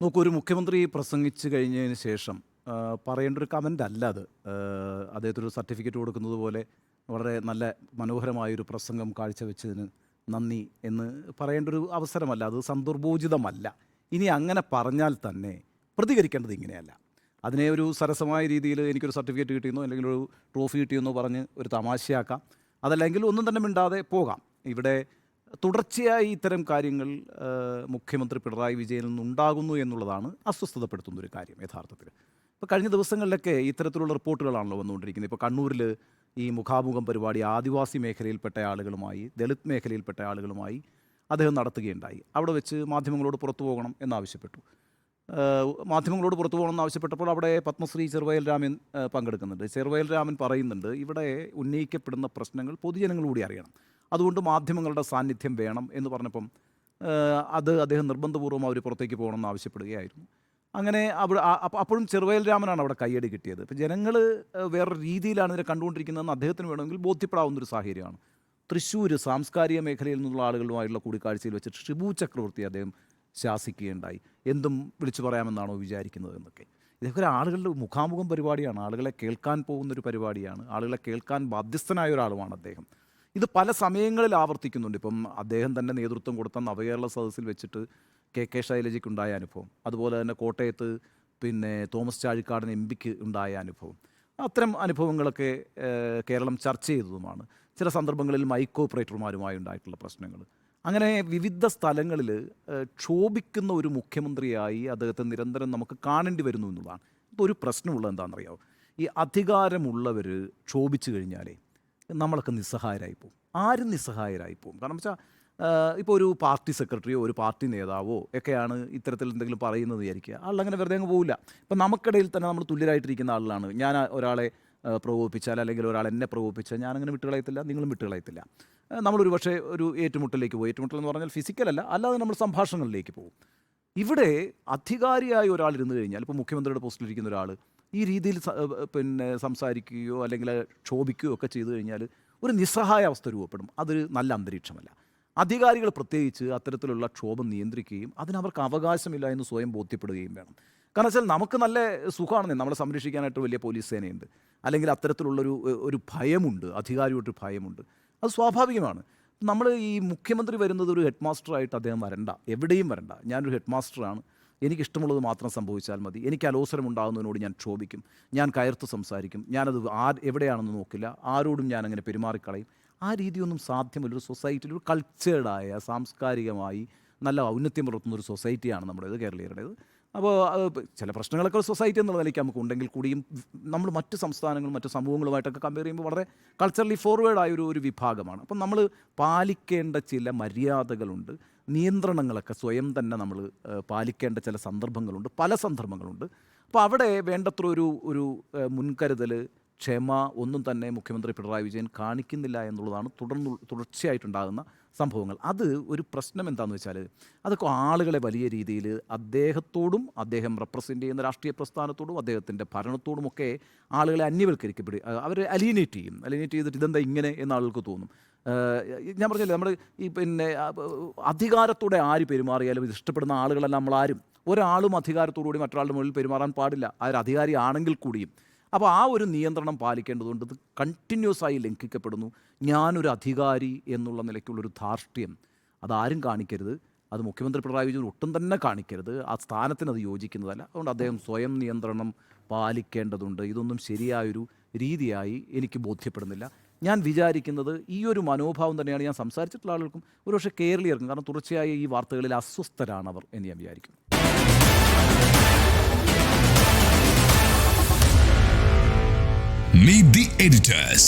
നോക്കൂ, ഒരു മുഖ്യമന്ത്രി പ്രസംഗിച്ച് കഴിഞ്ഞതിന് ശേഷം പറയേണ്ട ഒരു കമൻ്റ് അല്ല അത്. അദ്ദേഹത്തിനൊരു സർട്ടിഫിക്കറ്റ് കൊടുക്കുന്നത് പോലെ വളരെ നല്ല മനോഹരമായൊരു പ്രസംഗം കാഴ്ചവെച്ചതിന് നന്ദി എന്ന് പറയേണ്ട ഒരു അവസരമല്ല, അത് സന്ദർഭോചിതമല്ല. ഇനി അങ്ങനെ പറഞ്ഞാൽ തന്നെ പ്രതികരിക്കേണ്ടത് ഇങ്ങനെയല്ല. അതിനെ ഒരു സരസമായ രീതിയിൽ എനിക്കൊരു സർട്ടിഫിക്കറ്റ് കിട്ടിയെന്നോ അല്ലെങ്കിൽ ഒരു ട്രോഫി കിട്ടിയെന്നോ പറഞ്ഞ് ഒരു തമാശയാക്കാം. അതല്ലെങ്കിൽ ഒന്നും തന്നെ മിണ്ടാതെ പോകാം. ഇവിടെ തുടർച്ചയായി ഇത്തരം കാര്യങ്ങൾ മുഖ്യമന്ത്രി പിണറായി വിജയനിൽ നിന്നുണ്ടാകുന്നു എന്നുള്ളതാണ് അസ്വസ്ഥതപ്പെടുത്തുന്നൊരു കാര്യം യഥാർത്ഥത്തിൽ. ഇപ്പോൾ കഴിഞ്ഞ ദിവസങ്ങളിലൊക്കെ ഇത്തരത്തിലുള്ള റിപ്പോർട്ടുകളാണല്ലോ വന്നുകൊണ്ടിരിക്കുന്നത്. ഇപ്പോൾ കണ്ണൂരിൽ ഈ മുഖാമുഖം പരിപാടി ആദിവാസി മേഖലയിൽപ്പെട്ട ആളുകളുമായി, ദളിത് മേഖലയിൽപ്പെട്ട ആളുകളുമായി അദ്ദേഹം നടത്തുകയുണ്ടായി. അവിടെ വെച്ച് മാധ്യമങ്ങളോട് പുറത്തു പോകണം എന്നാവശ്യപ്പെട്ടു. മാധ്യമങ്ങളോട് പുറത്തു പോകണമെന്ന് ആവശ്യപ്പെട്ടപ്പോൾ അവിടെ പത്മശ്രീ ചെറുവയൽ രാമൻ പങ്കെടുക്കുന്നുണ്ട്. ചെറുവയൽ രാമൻ പറയുന്നുണ്ട്, ഇവിടെ ഉന്നയിക്കപ്പെടുന്ന പ്രശ്നങ്ങൾ പൊതുജനങ്ങൾ കൂടി അറിയണം, അതുകൊണ്ട് മാധ്യമങ്ങളുടെ സാന്നിധ്യം വേണം എന്ന് പറഞ്ഞപ്പം അത് അദ്ദേഹം നിർബന്ധപൂർവ്വം അവർ പുറത്തേക്ക് പോകണമെന്ന് ആവശ്യപ്പെടുകയായിരുന്നു. അങ്ങനെ അപ്പോഴും ചെറുവയൽ രാമനാണ് അവിടെ കയ്യടി കിട്ടിയത്. ഇപ്പോൾ ജനങ്ങൾ വേറൊരു രീതിയിലാണ് ഇതിനെ കണ്ടുകൊണ്ടിരിക്കുന്നതെന്ന് അദ്ദേഹത്തിന് വേണമെങ്കിൽ ബോധ്യപ്പെടാവുന്നൊരു സാഹചര്യമാണ്. തൃശ്ശൂർ സാംസ്കാരിക മേഖലയിൽ നിന്നുള്ള ആളുകളുമായുള്ള കൂടിക്കാഴ്ചയിൽ വെച്ചിട്ട് ഷിബു ചക്രവർത്തി അദ്ദേഹം ശാസിക്കുകയുണ്ടായി. എന്തും വിളിച്ചു പറയാമെന്നാണോ വിചാരിക്കുന്നത് എന്നൊക്കെ. ഇതൊക്കെ ആളുകളുടെ മുഖാമുഖം പരിപാടിയാണ്, ആളുകളെ കേൾക്കാൻ പോകുന്നൊരു പരിപാടിയാണ്, ആളുകളെ കേൾക്കാൻ ബാധ്യസ്ഥനായ ഒരാളുമാണ് അദ്ദേഹം. ഇത് പല സമയങ്ങളിൽ ആവർത്തിക്കുന്നുണ്ട്. ഇപ്പം അദ്ദേഹം തന്നെ നേതൃത്വം കൊടുത്ത നവകേരള സദസ്സിൽ വെച്ചിട്ട് കെ ശൈലജയ്ക്കുണ്ടായ അനുഭവം, അതുപോലെ തന്നെ കോട്ടയത്ത് തോമസ് ചാഴിക്കാടൻ എംപിക്ക് ഉണ്ടായ അനുഭവം, അത്തരം അനുഭവങ്ങളൊക്കെ കേരളം ചർച്ച ചെയ്തതുമാണ്. ചില സന്ദർഭങ്ങളിൽ മൈക്ക് ഓപ്പറേറ്റർമാരുമായി ഉണ്ടായിട്ടുള്ള പ്രശ്നങ്ങൾ, അങ്ങനെ വിവിധ സ്ഥലങ്ങളിൽ ക്ഷോഭിക്കുന്ന ഒരു മുഖ്യമന്ത്രിയായി അദ്ദേഹത്തെ നിരന്തരം നമുക്ക് കാണേണ്ടി വരുന്നു എന്നുള്ളതാണ്. ഇപ്പോൾ ഒരു പ്രശ്നമുള്ളത് എന്താണെന്നറിയാമോ? ഈ അധികാരമുള്ളവർ ക്ഷോഭിച്ചു കഴിഞ്ഞാലേ നമ്മളൊക്കെ നിസ്സഹായരായി പോകും. ആരും നിസ്സഹായരായി പോകും. കാരണം വെച്ചാൽ ഇപ്പോൾ ഒരു പാർട്ടി സെക്രട്ടറിയോ ഒരു പാർട്ടി നേതാവോ ഒക്കെയാണ് ഇത്തരത്തിൽ എന്തെങ്കിലും പറയുന്നത് വിചാരിക്കുക, ആളങ്ങനെ വെറുതെ അങ്ങ് പോവില്ല. ഇപ്പം നമുക്കിടയിൽ തന്നെ നമ്മൾ തുല്യരായിട്ടിരിക്കുന്ന ആളാണ്. ഞാൻ ഒരാളെ പ്രകോപിപ്പിച്ചാൽ അല്ലെങ്കിൽ ഒരാൾ എന്നെ പ്രകോപിപ്പിച്ചാൽ ഞാനങ്ങനെ വിട്ടുകളയത്തില്ല, നിങ്ങളും വിട്ടുകളയത്തില്ല. നമ്മളൊരു പക്ഷേ ഒരു ഏറ്റുമുട്ടലിലേക്ക് പോകും. ഏറ്റുമുട്ടൽ എന്ന് പറഞ്ഞാൽ ഫിസിക്കലല്ല, അല്ലാതെ നമ്മൾ സംഭാഷണങ്ങളിലേക്ക് പോകും. ഇവിടെ അധികാരിയായ ഒരാൾ ഇരുന്ന് കഴിഞ്ഞാൽ, ഇപ്പോൾ മുഖ്യമന്ത്രിയുടെ പോസ്റ്റിലിരിക്കുന്ന ഒരാൾ ഈ രീതിയിൽ സംസാരിക്കുകയോ അല്ലെങ്കിൽ ക്ഷോഭിക്കുകയോ ഒക്കെ ചെയ്തു കഴിഞ്ഞാൽ ഒരു നിസ്സഹായ അവസ്ഥ രൂപപ്പെടും. അതൊരു നല്ല അന്തരീക്ഷമല്ല. അധികാരികൾ പ്രത്യേകിച്ച് അത്തരത്തിലുള്ള ക്ഷോഭം നിയന്ത്രിക്കുകയും അതിനവർക്ക് അവകാശമില്ല എന്ന് സ്വയം ബോധ്യപ്പെടുകയും വേണം. കാരണം വെച്ചാൽ നമുക്ക് നല്ല സുഖമാണെന്നേ, നമ്മളെ സംരക്ഷിക്കാനായിട്ട് വലിയ പോലീസ് സേനയുണ്ട്, അല്ലെങ്കിൽ അത്തരത്തിലുള്ളൊരു ഭയമുണ്ട്, അധികാരിയോട്ടൊരു ഭയമുണ്ട്. അത് സ്വാഭാവികമാണ്. നമ്മൾ ഈ മുഖ്യമന്ത്രി വരുന്നത് ഒരു ഹെഡ് മാസ്റ്ററായിട്ട് അദ്ദേഹം വരണ്ട, എവിടെയും വരണ്ട. ഞാനൊരു ഹെഡ് മാസ്റ്ററാണ്, എനിക്കിഷ്ടമുള്ളത് മാത്രം സംഭവിച്ചാൽ മതി, എനിക്ക് അലോസരം ഉണ്ടാകുന്നതിനോട് ഞാൻ ക്ഷോഭിക്കും, ഞാൻ കയർത്ത് സംസാരിക്കും, ഞാനത് എവിടെയാണെന്ന് നോക്കില്ല, ആരോടും ഞാനങ്ങനെ പെരുമാറിക്കളയും. ആ രീതിയൊന്നും സാധ്യമല്ല. ഒരു സൊസൈറ്റിയിൽ ഒരു കൾച്ചേർഡായ, സാംസ്കാരികമായി നല്ല ഔന്നത്യം പുലർത്തുന്നൊരു സൊസൈറ്റിയാണ് നമ്മുടേത്, കേരളീയരുടേത്. അപ്പോൾ ചില പ്രശ്നങ്ങളൊക്കെ സൊസൈറ്റി എന്നുള്ള നിലയ്ക്ക് നമുക്ക് ഉണ്ടെങ്കിൽ കൂടിയും നമ്മൾ മറ്റ് സംസ്ഥാനങ്ങളും മറ്റ് സമൂഹങ്ങളുമായിട്ടൊക്കെ കമ്പയർ ചെയ്യുമ്പോൾ വളരെ കൾച്ചറലി ഫോർവേഡായ ഒരു വിഭാഗമാണ്. അപ്പം നമ്മൾ പാലിക്കേണ്ട ചില മര്യാദകളുണ്ട്, നിയന്ത്രണങ്ങളൊക്കെ സ്വയം തന്നെ നമ്മൾ പാലിക്കേണ്ട ചില സന്ദർഭങ്ങളുണ്ട്, പല സന്ദർഭങ്ങളുണ്ട്. അപ്പോൾ അവിടെ വേണ്ടത്ര ഒരു മുൻകരുതൽ, ക്ഷമ ഒന്നും തന്നെ മുഖ്യമന്ത്രി പിണറായി വിജയൻ കാണിക്കുന്നില്ല എന്നുള്ളതാണ് തുടർച്ചയായിട്ടുണ്ടാകുന്ന സംഭവങ്ങൾ. അത് ഒരു പ്രശ്നം എന്താണെന്ന് വെച്ചാൽ, അതൊക്കെ ആളുകളെ വലിയ രീതിയിൽ അദ്ദേഹത്തോടും അദ്ദേഹം റെപ്രസെൻ്റ് ചെയ്യുന്ന രാഷ്ട്രീയ പ്രസ്ഥാനത്തോടും അദ്ദേഹത്തിൻ്റെ ഭരണത്തോടുമൊക്കെ ആളുകളെ അന്യവൽക്കരിക്കപ്പെടും. അവർ അലീനേറ്റ് ചെയ്തിട്ട് ഇതെന്താ ഇങ്ങനെ എന്ന് ആളുകൾക്ക് തോന്നും. ഞാൻ പറഞ്ഞില്ലേ, നമ്മൾ ഈ അധികാരത്തോടെ ആര് പെരുമാറിയാലും ഇത് ഇഷ്ടപ്പെടുന്ന ആളുകളെല്ലാം നമ്മളാരും ഒരാളും അധികാരത്തോടുകൂടി മറ്റൊരാളുടെ മുകളിൽ പെരുമാറാൻ പാടില്ല, അതൊരു അധികാരി ആണെങ്കിൽ കൂടിയും. അപ്പോൾ ആ ഒരു നിയന്ത്രണം പാലിക്കേണ്ടതുകൊണ്ട് ഇത് കണ്ടിന്യൂസ് ആയി ലംഘിക്കപ്പെടുന്നു. ഞാനൊരു അധികാരി എന്നുള്ള നിലയ്ക്കുള്ളൊരു ധാർഷ്ട്യം അതാരും കാണിക്കരുത്, അത് മുഖ്യമന്ത്രി പിണറായി വിജയൻ ഒട്ടും തന്നെ കാണിക്കരുത്. ആ സ്ഥാനത്തിന് അത് യോജിക്കുന്നതല്ല. അതുകൊണ്ട് അദ്ദേഹം സ്വയം നിയന്ത്രണം പാലിക്കേണ്ടതുണ്ട്. ഇതൊന്നും ശരിയായൊരു രീതിയായി എനിക്ക് ബോധ്യപ്പെടുന്നില്ല. ഞാൻ വിചാരിക്കുന്നത് ഈ ഒരു മനോഭാവം തന്നെയാണ് ഞാൻ സംസാരിച്ചിട്ടുള്ള ആളുകൾക്കും ഒരുപക്ഷെ കേരളീയർക്കും. കാരണം തുടർച്ചയായി ഈ വാർത്തകളിൽ അസ്വസ്ഥരാണവർ എന്ന് ഞാൻ വിചാരിക്കുന്നു. Meet the editors.